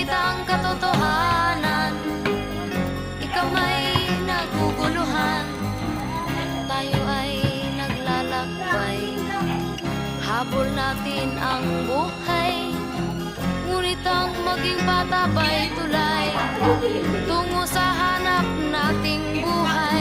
Ngunit ang katotohanan, ikaw ay naguguluhan. Tayo ay naglalakbay, habol natin ang buhay. Ngunit ang maging bata ba'y tulay tungo sa hanap nating buhay.